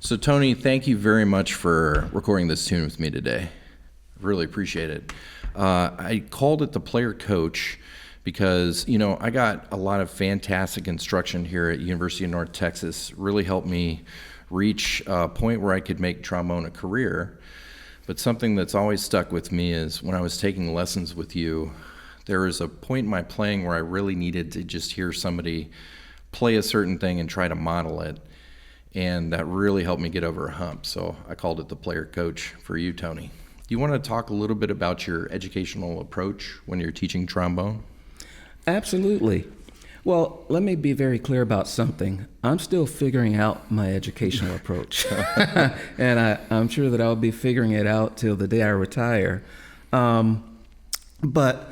So Tony, thank you very much for recording this tune with me today. Really appreciate it. I called it the player coach because, I got a lot of fantastic instruction here at University of North Texas. Really helped me reach a point where I could make trombone a career. But something that's always stuck with me is when I was taking lessons with you, there was a point in my playing where I really needed to just hear somebody play a certain thing and try to model it. And that really helped me get over a hump. So I called it the player coach for you, Tony. Do you want to talk a little bit about your educational approach when you're teaching trombone? Absolutely. Well, let me be very clear about something. I'm still figuring out my educational approach. And I'm sure that I'll be figuring it out till the day I retire. But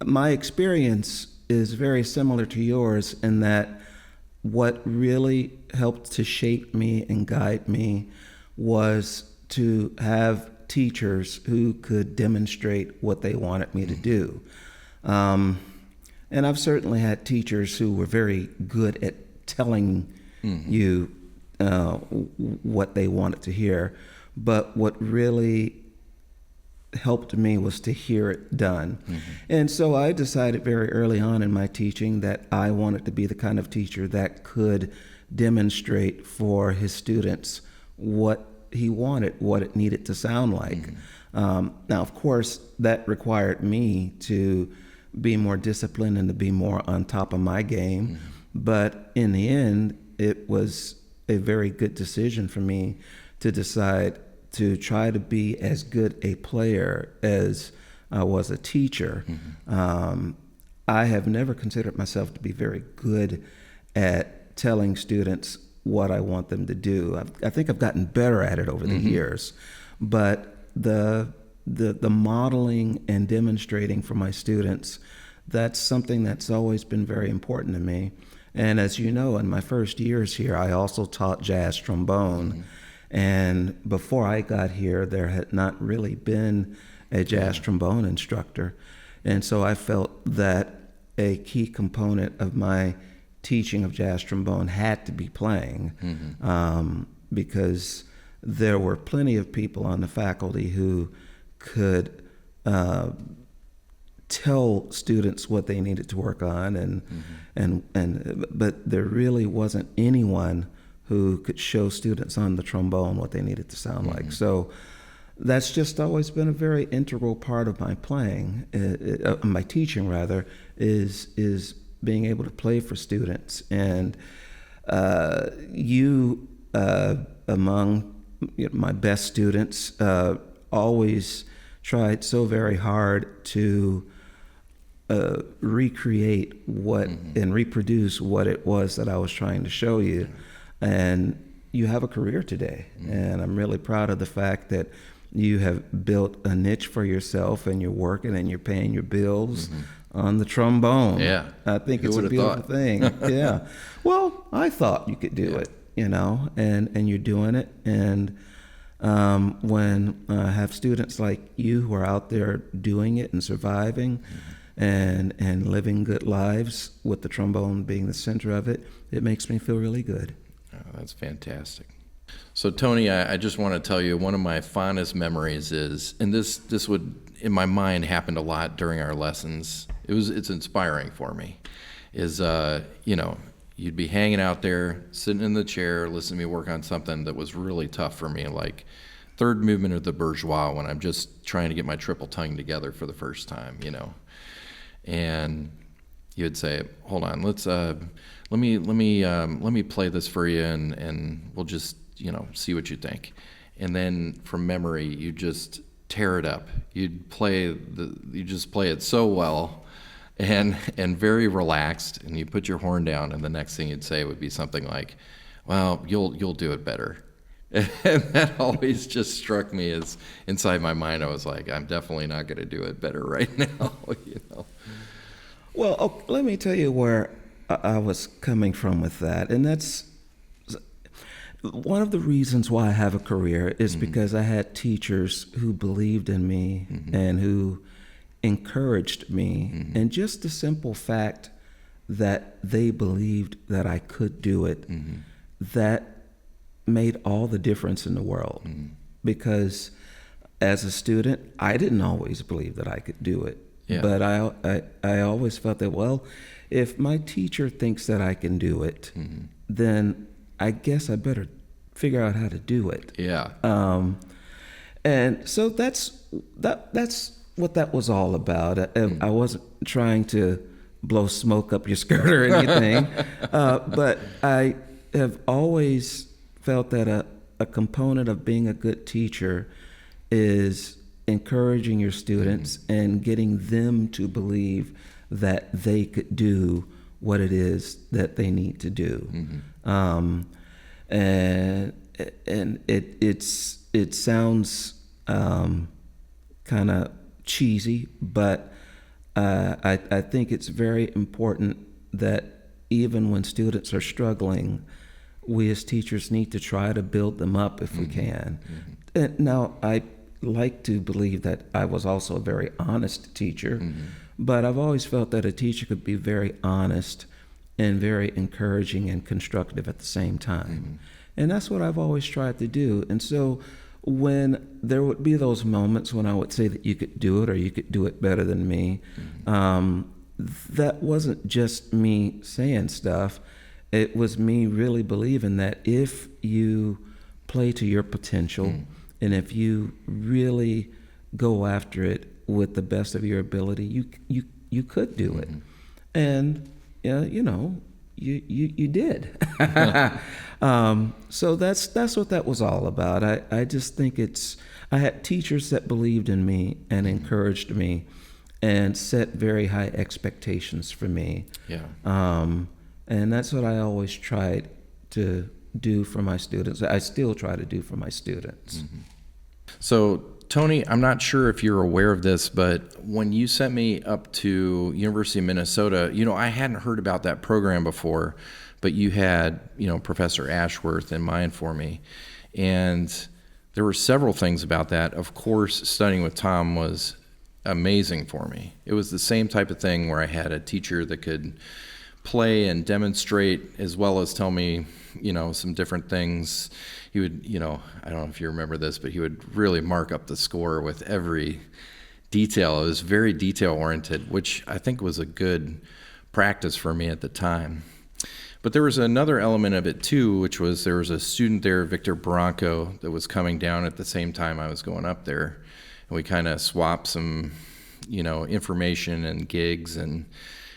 my experience is very similar to yours in that what really helped to shape me and guide me was to have teachers who could demonstrate what they wanted me to do. And I've certainly had teachers who were very good at telling you what they wanted to hear, but what really helped me was to hear it done. And so I decided very early on in my teaching that I wanted to be the kind of teacher that could demonstrate for his students what he wanted, what it needed to sound like. Now, of course, that required me to be more disciplined and to be more on top of my game. But in the end, it was a very good decision for me to decide to try to be as good a player as I was a teacher. I have never considered myself to be very good at telling students what I want them to do. I think I've gotten better at it over the years, but the modeling and demonstrating for my students, that's something that's always been very important to me. And as you know, in my first years here, I also taught jazz trombone. And before I got here, there had not really been a jazz trombone instructor. And so I felt that a key component of my teaching of jazz trombone had to be playing, because there were plenty of people on the faculty who could tell students what they needed to work on, but there really wasn't anyone who could show students on the trombone what they needed to sound like. So that's just always been a very integral part of my playing, my teaching rather, is being able to play for students. And you, among my best students, always tried so very hard to recreate what and reproduce what it was that I was trying to show you. And you have a career today. And I'm really proud of the fact that you have built a niche for yourself and you're working and you're paying your bills on the trombone. Yeah. I think it's a beautiful thing. Yeah. Well, I thought you could do it, and you're doing it. And when I have students like you who are out there doing it and surviving and living good lives with the trombone being the center of it, it makes me feel really good. Oh, that's fantastic. So Tony, I just want to tell you one of my fondest memories is, and this would in my mind happened a lot during our lessons. It's inspiring for me. Is you'd be hanging out there, sitting in the chair, listening to me work on something that was really tough for me, like third movement of the bourgeois when I'm just trying to get my triple tongue together for the first time, And you'd say, "Hold on, let me play this for you, and we'll just see what you think." And then from memory, you just tear it up. You just play it so well, and very relaxed. And you put your horn down, and the next thing you'd say would be something like, "Well, you'll do it better." And that always just struck me as inside my mind. I was like, I'm definitely not going to do it better right now. Well, let me tell you where I was coming from with that. And that's one of the reasons why I have a career is because I had teachers who believed in me and who encouraged me. And just the simple fact that they believed that I could do it, that made all the difference in the world, because as a student, I didn't always believe that I could do it. Yeah. But I always felt that, well, if my teacher thinks that I can do it, then I guess I better figure out how to do it. Yeah. And so that's what that was all about. I wasn't trying to blow smoke up your skirt or anything, but I have always felt that a component of being a good teacher is encouraging your students and getting them to believe that they could do what it is that they need to do. And it sounds kind of cheesy, but I think it's very important that even when students are struggling, we as teachers need to try to build them up if we can. And now, I like to believe that I was also a very honest teacher, but I've always felt that a teacher could be very honest and very encouraging and constructive at the same time. And that's what I've always tried to do. And so when there would be those moments when I would say that you could do it or you could do it better than me, that wasn't just me saying stuff. It was me really believing that if you play to your potential and if you really go after it with the best of your ability, you could do it. And you know, you did. So that's what that was all about. I just think I had teachers that believed in me and encouraged me and set very high expectations for me. Yeah. And that's what I always tried to do for my students. I still try to do for my students. So, Tony, I'm not sure if you're aware of this, but when you sent me up to University of Minnesota, I hadn't heard about that program before, but you had, Professor Ashworth in mind for me. And there were several things about that. Of course, studying with Tom was amazing for me. It was the same type of thing where I had a teacher that could play and demonstrate as well as tell me, some different things. He would, I don't know if you remember this, but he would really mark up the score with every detail. It was very detail-oriented, which I think was a good practice for me at the time. But there was another element of it, too, which was there was a student there, Victor Bronco, that was coming down at the same time I was going up there. And we kind of swapped some, information and gigs, and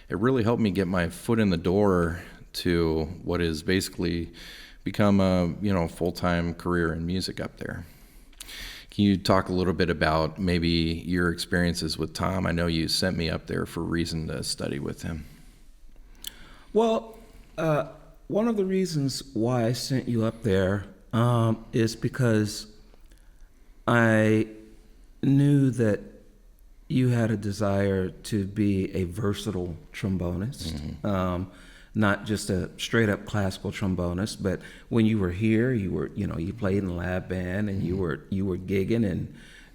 it really helped me get my foot in the door to what is basically become a full-time career in music up there. Can you talk a little bit about maybe your experiences with Tom? I know you sent me up there for a reason to study with him. Well, one of the reasons why I sent you up there is because I knew that you had a desire to be a versatile trombonist, not just a straight up classical trombonist, but when you were here, you played in the lab band and you were gigging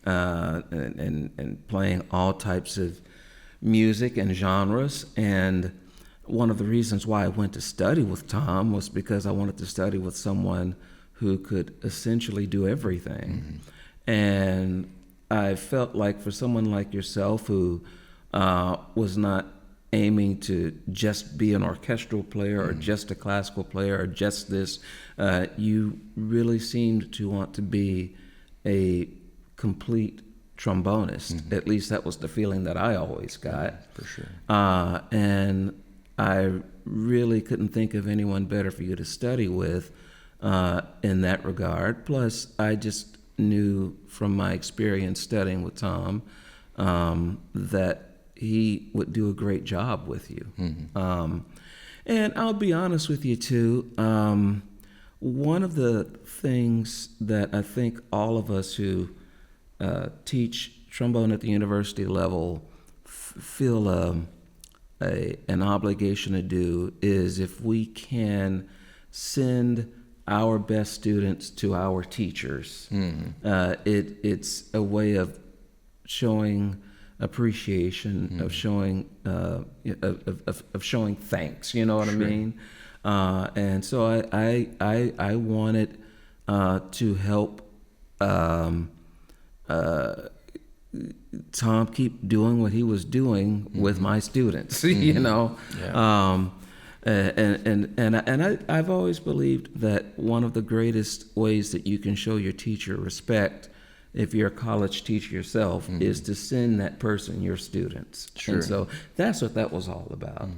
and playing all types of music and genres. And one of the reasons why I went to study with Tom was because I wanted to study with someone who could essentially do everything. And I felt like for someone like yourself who was not aiming to just be an orchestral player or just a classical player or just this, you really seemed to want to be a complete trombonist. At least that was the feeling that I always got. For sure. And I really couldn't think of anyone better for you to study with in that regard. Plus, I just knew from my experience studying with Tom that he would do a great job with you. And I'll be honest with you too, one of the things that I think all of us who teach trombone at the university level feel an obligation to do is if we can send our best students to our teachers. It's a way of showing appreciation, of showing of showing thanks. You know what I mean? And so I wanted to help Tom keep doing what he was doing with my students, you know. Yeah. I've always believed that one of the greatest ways that you can show your teacher respect, if you're a college teacher yourself, is to send that person your students. Sure. And so that's what that was all about.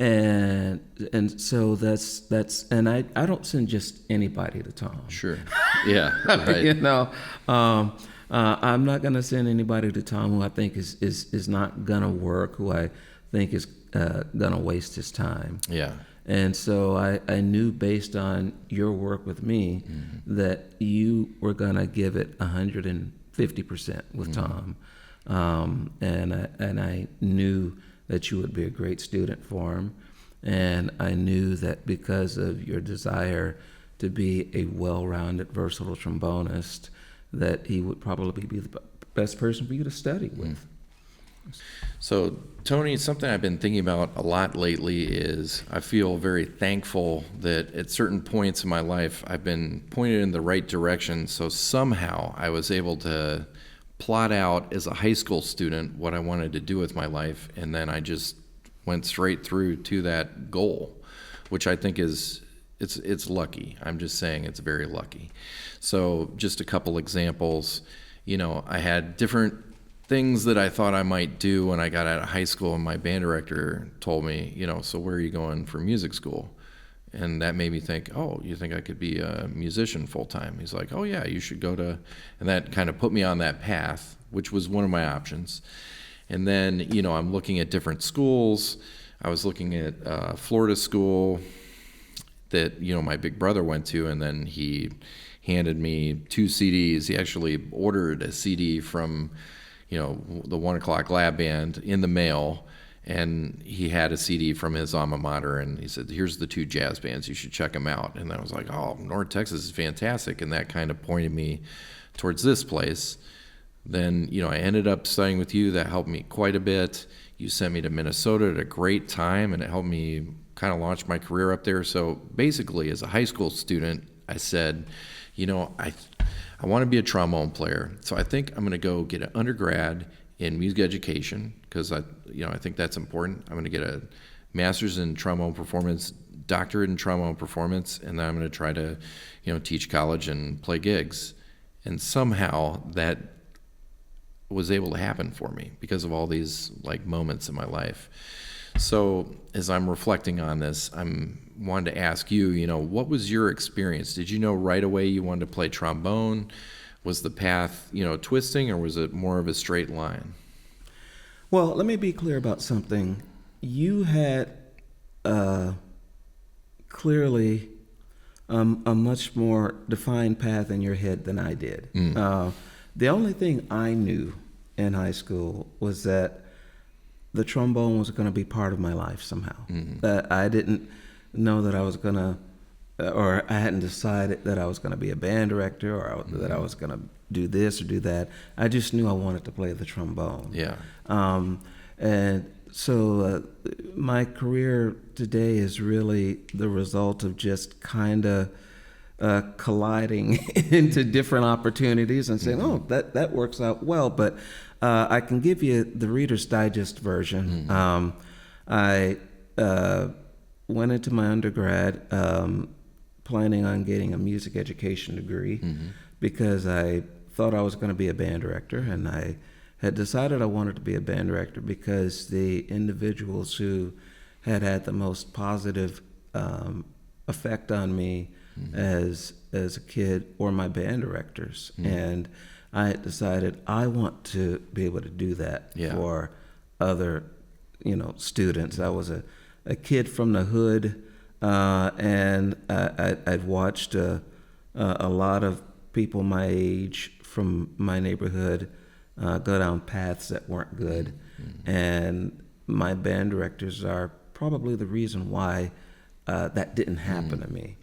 And so that's and I don't send just anybody to Tom. Sure. Yeah. Right. You know, I'm not going to send anybody to Tom who I think is not going to work, who I think is going to waste his time. Yeah. And so I knew based on your work with me that you were going to give it 150% with Tom. And I knew that you would be a great student for him. And I knew that because of your desire to be a well-rounded, versatile trombonist, that he would probably be the best person for you to study with. So, Tony, something I've been thinking about a lot lately is I feel very thankful that at certain points in my life I've been pointed in the right direction. So somehow I was able to plot out as a high school student what I wanted to do with my life, and then I just went straight through to that goal, which I think is it's lucky. I'm just saying it's very lucky. So just a couple examples. You know, I had different things that I thought I might do when I got out of high school, and my band director told me, you know, so where are you going for music school? And that made me think, oh, you think I could be a musician full time? He's like, oh yeah, you should go to, and that kind of put me on that path, which was one of my options. And then, you know, I'm looking at different schools. I was looking at Florida school that, you know, my big brother went to, and then he handed me 2 CDs. He actually ordered a CD from, you know, the 1 O'Clock Lab Band in the mail, and he had a CD from his alma mater, and he said, here's the 2 jazz bands, you should check them out. And I was like, oh, North Texas is fantastic, and that kind of pointed me towards this place. Then, you know, I ended up studying with you. That helped me quite a bit. You sent me to Minnesota at a great time, and it helped me kind of launch my career up there. So basically, as a high school student, I said, you know, I want to be a trombone player. So I think I'm going to go get an undergrad in music education, because I think that's important. I'm going to get a master's in trombone performance, doctorate in trombone performance, and then I'm going to try to, you know, teach college and play gigs. And somehow that was able to happen for me because of all these like moments in my life. So as I'm reflecting on this, I'm wanted to ask you, you know, what was your experience? Did you know right away you wanted to play trombone? Was the path, you know, twisting, or was it more of a straight line? Well, let me be clear about something. You had clearly a much more defined path in your head than I did. The only thing I knew in high school was that the trombone was going to be part of my life somehow. I didn't know that I was going to, or I hadn't decided that I was going to be a band director, or that I was going to do this or do that. I just knew I wanted to play the trombone. Yeah. And so my career today is really the result of just kind of colliding into different opportunities and saying, oh, that works out well. But I can give you the Reader's Digest version. I went into my undergrad planning on getting a music education degree because I thought I was going to be a band director, and I had decided I wanted to be a band director because the individuals who had the most positive effect on me as a kid were my band directors. And I had decided I want to be able to do that for other, you know, students. I was a kid from the hood, and I'd watched a lot of people my age from my neighborhood go down paths that weren't good. And my band directors are probably the reason why that didn't happen to me.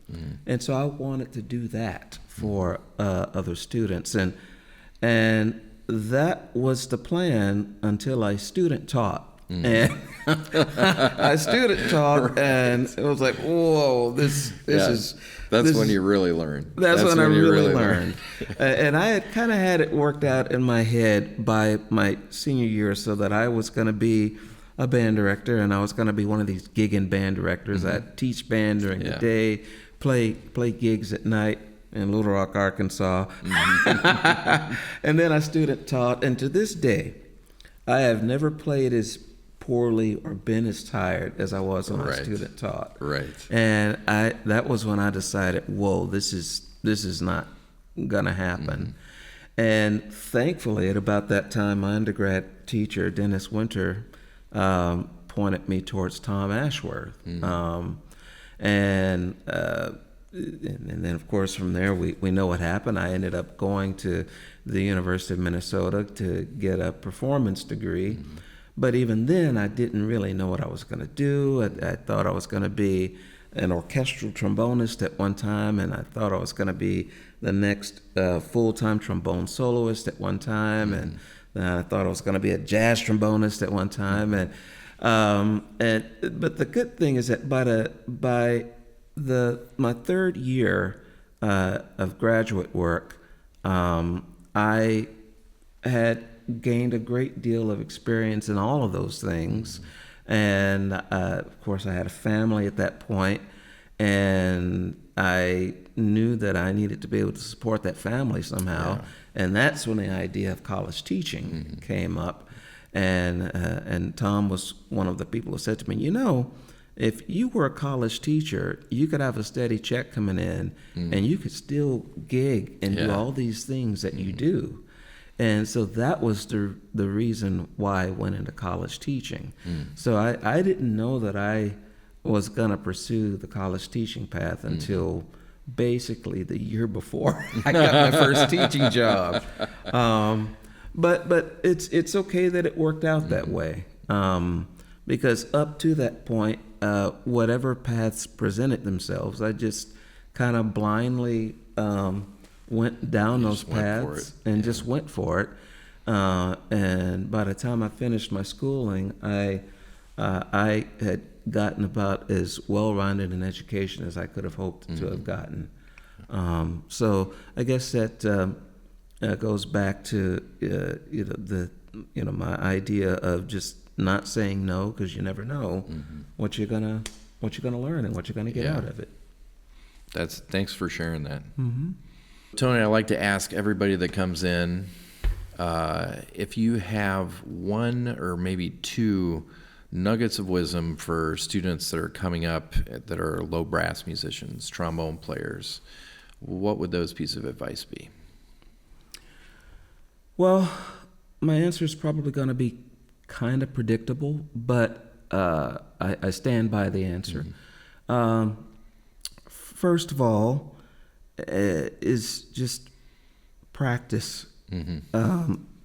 And so I wanted to do that for other students. And that was the plan until I student taught. And I student taught, and it was like, whoa, this is. That's this when is- you really learn. That's when I you really learned. And I had kind of had it worked out in my head by my senior year, so that I was going to be a band director, and I was going to be one of these gigging band directors. I'd teach band during the day, play gigs at night in Little Rock, Arkansas. And then I student taught, and to this day, I have never played as poorly or been as tired as I was when I student taught. Right. And that was when I decided, whoa, this is not gonna happen. And thankfully, at about that time, my undergrad teacher, Dennis Winter, pointed me towards Tom Ashworth. And then, of course, from there, we know what happened. I ended up going to the University of Minnesota to get a performance degree. But even then, I didn't really know what I was going to do. I thought I was going to be an orchestral trombonist at one time, and I thought I was going to be the next full-time trombone soloist at one time, and I thought I was going to be a jazz trombonist at one time. But the good thing is that by my third year of graduate work, I had gained a great deal of experience in all of those things. And of course, I had a family at that point, and I knew that I needed to be able to support that family somehow. And that's when the idea of college teaching came up. And Tom was one of the people who said to me, you know, if you were a college teacher, you could have a steady check coming in, and you could still gig and do all these things that you do. And so that was the reason why I went into college teaching. So I didn't know that I was going to pursue the college teaching path until basically the year before I got my first teaching job. But it's okay that it worked out that way, because up to that point, whatever paths presented themselves, I just kind of blindly went down those paths and just went for it. And by the time I finished my schooling, I had gotten about as well-rounded an education as I could have hoped to have gotten. So I guess that goes back to my idea of just not saying no, because you never know what you're gonna learn and what you're gonna get out of it. Thanks for sharing that. Tony, I like to ask everybody that comes in if you have one or maybe two nuggets of wisdom for students that are coming up that are low brass musicians, trombone players. What would those pieces of advice be? Well, my answer is probably going to be kind of predictable, but I stand by the answer. First of all, is just practice.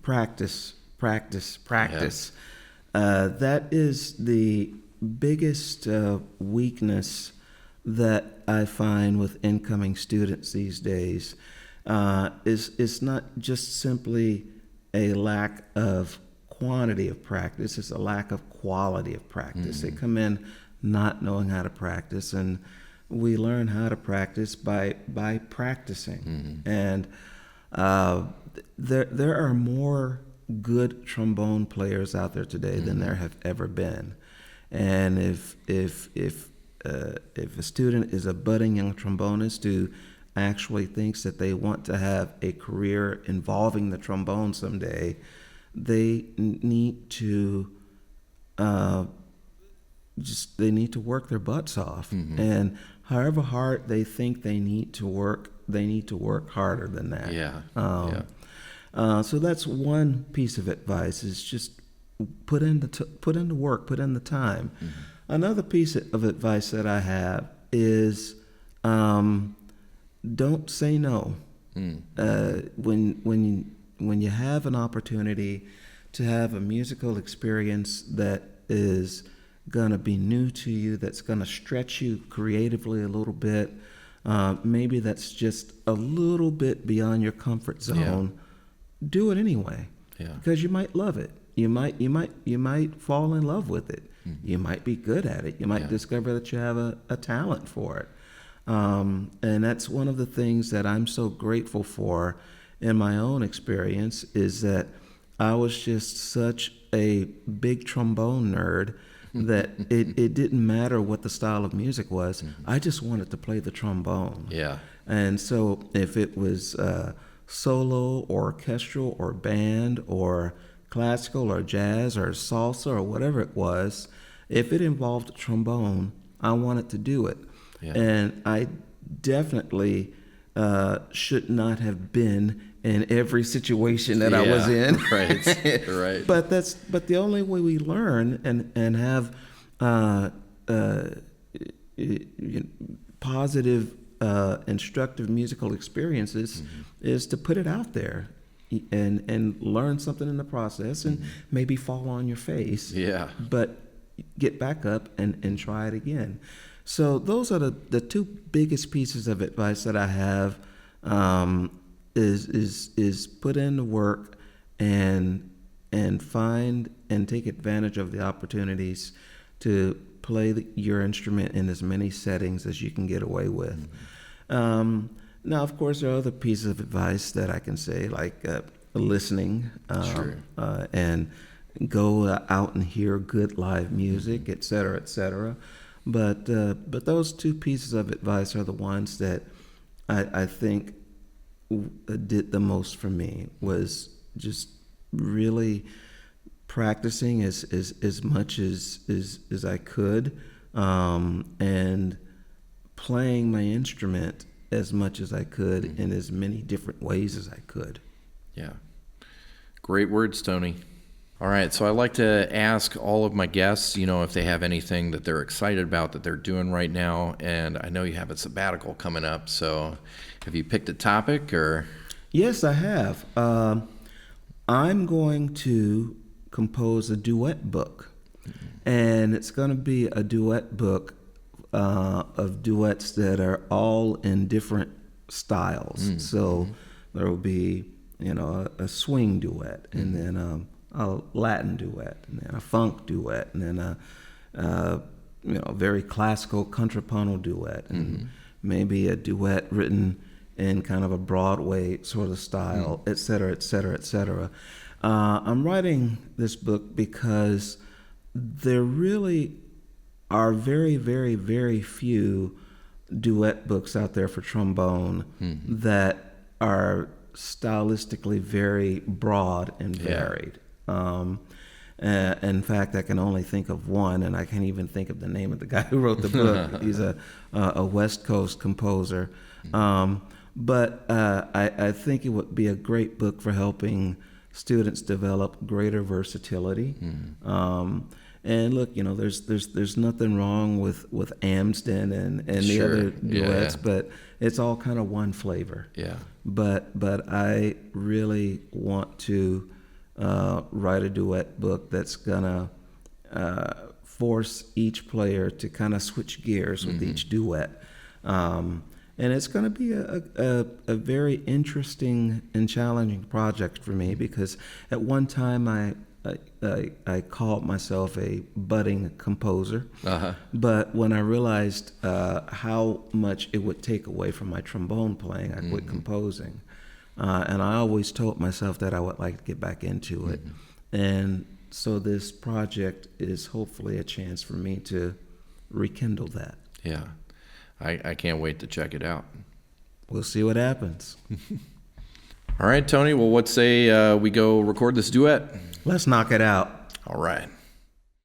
Practice. That is the biggest weakness that I find with incoming students these days. It's not just simply a lack of quantity of practice, it's a lack of quality of practice. They come in not knowing how to practice, and we learn how to practice by practicing. And there are more good trombone players out there today than there have ever been. And if a student is a budding young trombonist who actually thinks that they want to have a career involving the trombone someday, they need to work their butts off. And however hard they think they need to work harder than that. So that's one piece of advice, is just put in the work, put in the time. Another piece of advice that I have is don't say no. When you have an opportunity to have a musical experience that is gonna be new to you, that's gonna stretch you creatively a little bit, maybe that's just a little bit beyond your comfort zone, do it anyway. Because you might love it. You might fall in love with it. You might be good at it. You might discover that you have a talent for it. And that's one of the things that I'm so grateful for in my own experience, is that I was just such a big trombone nerd that it didn't matter what the style of music was. I just wanted to play the trombone. Yeah. And so if it was solo or orchestral or band or classical or jazz or salsa or whatever it was, if it involved a trombone, I wanted to do it. Yeah. And I definitely should not have been in every situation that I was in. Right. Right. But the only way we learn and have positive, instructive musical experiences is to put it out there and learn something in the process, and maybe fall on your face. Yeah. But get back up and try it again. So those are the two biggest pieces of advice that I have. Is put in the work and find and take advantage of the opportunities to play your instrument in as many settings as you can get away with. Now, of course, there are other pieces of advice that I can say, like listening, Sure. and go out and hear good live music, et cetera, et cetera. But those two pieces of advice are the ones that I think did the most for me, was just really practicing as much as I could, and playing my instrument as much as I could in as many different ways as I could. Yeah. Great words, Tony. All right, so I like to ask all of my guests, if they have anything that they're excited about that they're doing right now. And I know you have a sabbatical coming up, so have you picked a topic or? Yes, I have. I'm going to compose a duet book, and it's going to be a duet book of duets that are all in different styles. So there will be, a swing duet, and then a Latin duet, and then a funk duet, and then a very classical contrapuntal duet, and maybe a duet written in kind of a Broadway sort of style, et cetera, et cetera, et cetera. I'm writing this book because there really are very, very, very few duet books out there for trombone that are stylistically very broad and varied. In fact, I can only think of one, and I can't even think of the name of the guy who wrote the book. He's a West Coast composer. But I think it would be a great book for helping students develop greater versatility. And look, there's nothing wrong with Amsden and the other duets, but it's all kind of one flavor. Yeah. But I really want to write a duet book that's gonna force each player to kind of switch gears with each duet. And it's going to be a very interesting and challenging project for me, because at one time I called myself a budding composer. But when I realized how much it would take away from my trombone playing, I quit composing. And I always told myself that I would like to get back into it. And so this project is hopefully a chance for me to rekindle that. Yeah. I can't wait to check it out. We'll see what happens. All right, Tony. Well, what say we go record this duet? Let's knock it out. All right.